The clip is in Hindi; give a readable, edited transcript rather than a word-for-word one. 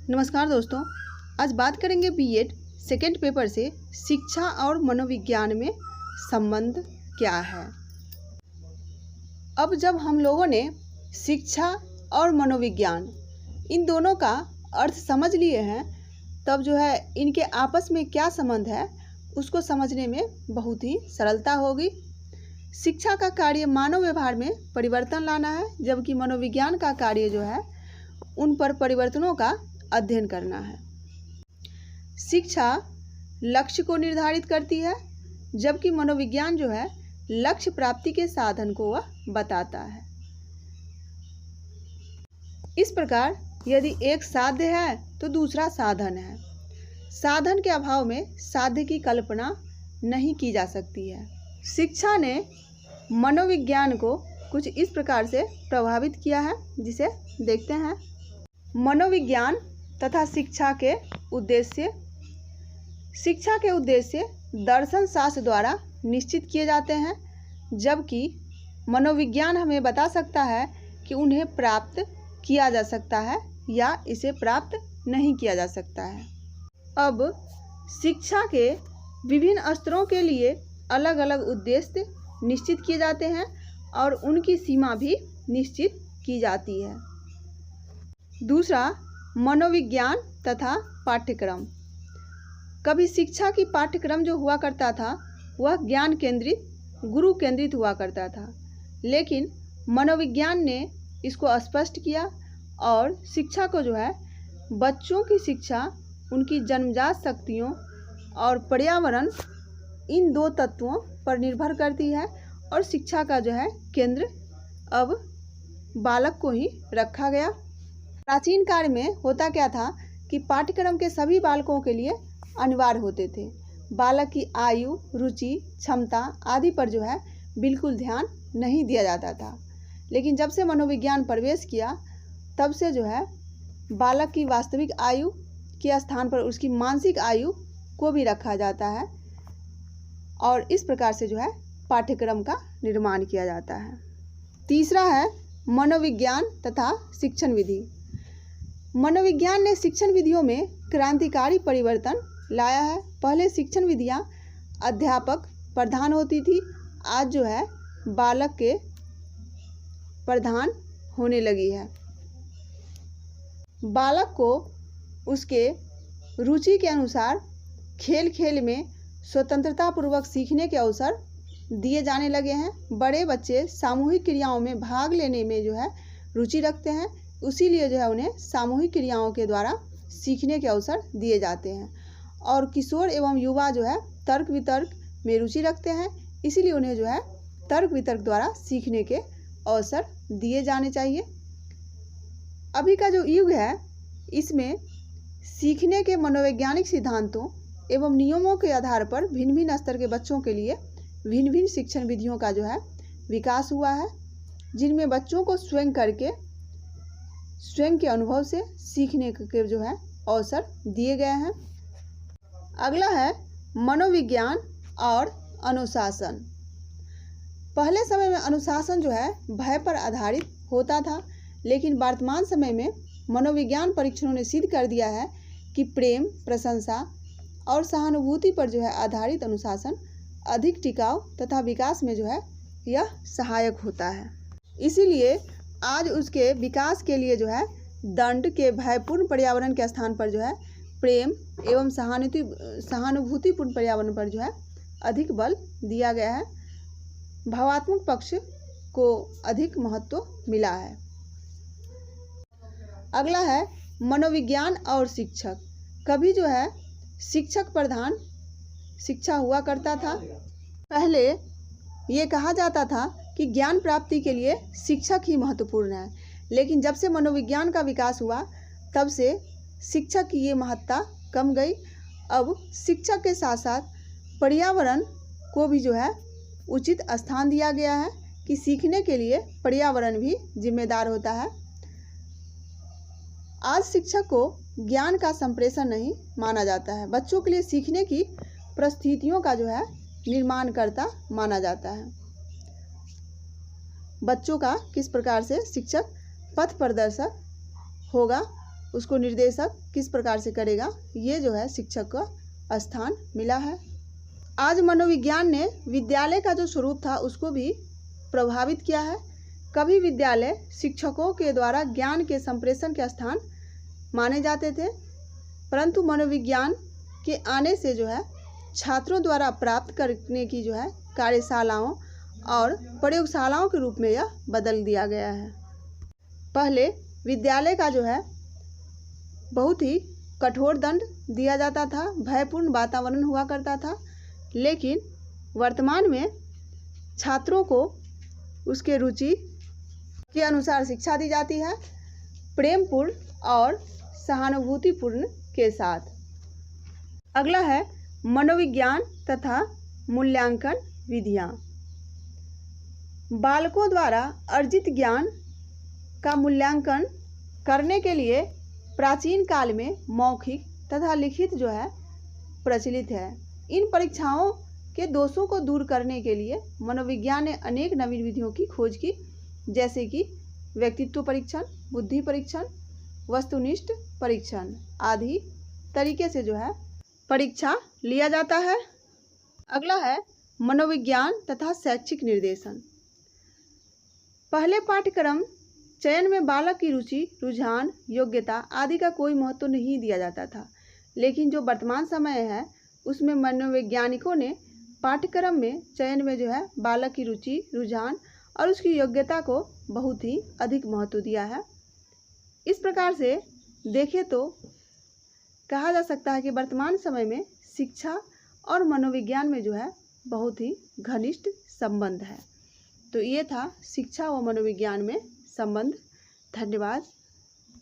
नमस्कार दोस्तों, आज बात करेंगे बीएड सेकेंड पेपर से शिक्षा और मनोविज्ञान में संबंध क्या है। अब जब हम लोगों ने शिक्षा और मनोविज्ञान इन दोनों का अर्थ समझ लिए हैं, तब जो है इनके आपस में क्या संबंध है उसको समझने में बहुत ही सरलता होगी। शिक्षा का कार्य मानव व्यवहार में परिवर्तन लाना है, जबकि मनोविज्ञान का कार्य जो है उन पर परिवर्तनों का अध्ययन करना है। शिक्षा लक्ष्य को निर्धारित करती है, जबकि मनोविज्ञान जो है लक्ष्य प्राप्ति के साधन को वह बताता है। इस प्रकार यदि एक साध्य है तो दूसरा साधन है। साधन के अभाव में साध्य की कल्पना नहीं की जा सकती है। शिक्षा ने मनोविज्ञान को कुछ इस प्रकार से प्रभावित किया है, जिसे देखते हैं। मनोविज्ञान तथा शिक्षा के उद्देश्य। शिक्षा के उद्देश्य दर्शन शास्त्र द्वारा निश्चित किए जाते हैं, जबकि मनोविज्ञान हमें बता सकता है कि उन्हें प्राप्त किया जा सकता है या इसे प्राप्त नहीं किया जा सकता है। अब शिक्षा के विभिन्न स्तरों के लिए अलग अलग उद्देश्य निश्चित किए जाते हैं और उनकी सीमा भी निश्चित की जाती है। दूसरा, मनोविज्ञान तथा पाठ्यक्रम। कभी शिक्षा की पाठ्यक्रम जो हुआ करता था वह ज्ञान केंद्रित, गुरु केंद्रित हुआ करता था, लेकिन मनोविज्ञान ने इसको स्पष्ट किया और शिक्षा को जो है बच्चों की शिक्षा उनकी जन्मजात शक्तियों और पर्यावरण इन दो तत्वों पर निर्भर करती है और शिक्षा का जो है केंद्र अब बालक को ही रखा गया। प्राचीन काल में होता क्या था कि पाठ्यक्रम के सभी बालकों के लिए अनिवार्य होते थे। बालक की आयु, रुचि, क्षमता आदि पर जो है बिल्कुल ध्यान नहीं दिया जाता था, लेकिन जब से मनोविज्ञान प्रवेश किया तब से जो है बालक की वास्तविक आयु के स्थान पर उसकी मानसिक आयु को भी रखा जाता है और इस प्रकार से जो है पाठ्यक्रम का निर्माण किया जाता है। तीसरा है मनोविज्ञान तथा शिक्षण विधि। मनोविज्ञान ने शिक्षण विधियों में क्रांतिकारी परिवर्तन लाया है। पहले शिक्षण विधियां अध्यापक प्रधान होती थी, आज जो है बालक के प्रधान होने लगी है। बालक को उसके रुचि के अनुसार खेल खेल में स्वतंत्रता पूर्वक सीखने के अवसर दिए जाने लगे हैं। बड़े बच्चे सामूहिक क्रियाओं में भाग लेने में जो है रुचि रखते हैं, इसीलिए जो है उन्हें सामूहिक क्रियाओं के द्वारा सीखने के अवसर दिए जाते हैं। और किशोर एवं युवा जो है तर्क वितर्क में रुचि रखते हैं, इसीलिए उन्हें जो है तर्क वितर्क द्वारा सीखने के अवसर दिए जाने चाहिए। अभी का जो युग है इसमें सीखने के मनोवैज्ञानिक सिद्धांतों एवं नियमों के आधार पर भिन्न भिन्न स्तर के बच्चों के लिए भिन्न भिन्न शिक्षण विधियों का जो है विकास हुआ है, जिनमें बच्चों को स्वयं के अनुभव से सीखने के जो है अवसर दिए गए हैं। अगला है मनोविज्ञान और अनुशासन। पहले समय में अनुशासन जो है भय पर आधारित होता था, लेकिन वर्तमान समय में मनोविज्ञान परीक्षणों ने सिद्ध कर दिया है कि प्रेम, प्रशंसा और सहानुभूति पर जो है आधारित अनुशासन अधिक टिकाऊ तथा विकास में जो है यह सहायक होता है। इसीलिए आज उसके विकास के लिए जो है दंड के भयपूर्ण पर्यावरण के स्थान पर जो है प्रेम एवं सहानुभूतिपूर्ण पर्यावरण पर जो है अधिक बल दिया गया है। भावात्मक पक्ष को अधिक महत्व मिला है। अगला है मनोविज्ञान और शिक्षक। कभी जो है शिक्षक प्रधान शिक्षा हुआ करता था। पहले ये कहा जाता था कि ज्ञान प्राप्ति के लिए शिक्षक ही महत्वपूर्ण है, लेकिन जब से मनोविज्ञान का विकास हुआ तब से शिक्षक की ये महत्ता कम गई। अब शिक्षक के साथ साथ पर्यावरण को भी जो है उचित स्थान दिया गया है कि सीखने के लिए पर्यावरण भी जिम्मेदार होता है। आज शिक्षक को ज्ञान का संप्रेषण नहीं माना जाता है, बच्चों के लिए सीखने की परिस्थितियों का जो है निर्माण करता माना जाता है। बच्चों का किस प्रकार से शिक्षक पथ प्रदर्शक होगा उसको निर्देशक किस प्रकार से करेगा, ये जो है शिक्षक का स्थान मिला है। आज मनोविज्ञान ने विद्यालय का जो स्वरूप था उसको भी प्रभावित किया है। कभी विद्यालय शिक्षकों के द्वारा ज्ञान के संप्रेषण के स्थान माने जाते थे, परंतु मनोविज्ञान के आने से जो है छात्रों द्वारा प्राप्त करने की जो है कार्यशालाओं और प्रयोगशालाओं के रूप में यह बदल दिया गया है। पहले विद्यालय का जो है बहुत ही कठोर दंड दिया जाता था, भयपूर्ण वातावरण हुआ करता था, लेकिन वर्तमान में छात्रों को उसके रुचि के अनुसार शिक्षा दी जाती है, प्रेमपूर्ण और सहानुभूतिपूर्ण के साथ। अगला है मनोविज्ञान तथा मूल्यांकन विधियाँ। बालकों द्वारा अर्जित ज्ञान का मूल्यांकन करने के लिए प्राचीन काल में मौखिक तथा लिखित जो है प्रचलित है। इन परीक्षाओं के दोषों को दूर करने के लिए मनोविज्ञान ने अनेक नवीन विधियों की खोज की, जैसे कि व्यक्तित्व परीक्षण, बुद्धि परीक्षण, वस्तुनिष्ठ परीक्षण आदि तरीके से जो है परीक्षा लिया जाता है। अगला है मनोविज्ञान तथा शैक्षिक निर्देशन। पहले पाठ्यक्रम चयन में बालक की रुचि, रुझान, योग्यता आदि का कोई महत्व नहीं दिया जाता था, लेकिन जो वर्तमान समय है उसमें मनोवैज्ञानिकों ने पाठ्यक्रम में चयन में जो है बालक की रुचि, रुझान और उसकी योग्यता को बहुत ही अधिक महत्व दिया है। इस प्रकार से देखें तो कहा जा सकता है कि वर्तमान समय में शिक्षा और मनोविज्ञान में जो है बहुत ही घनिष्ठ संबंध है। तो ये था शिक्षा व मनोविज्ञान में संबंध। धन्यवाद।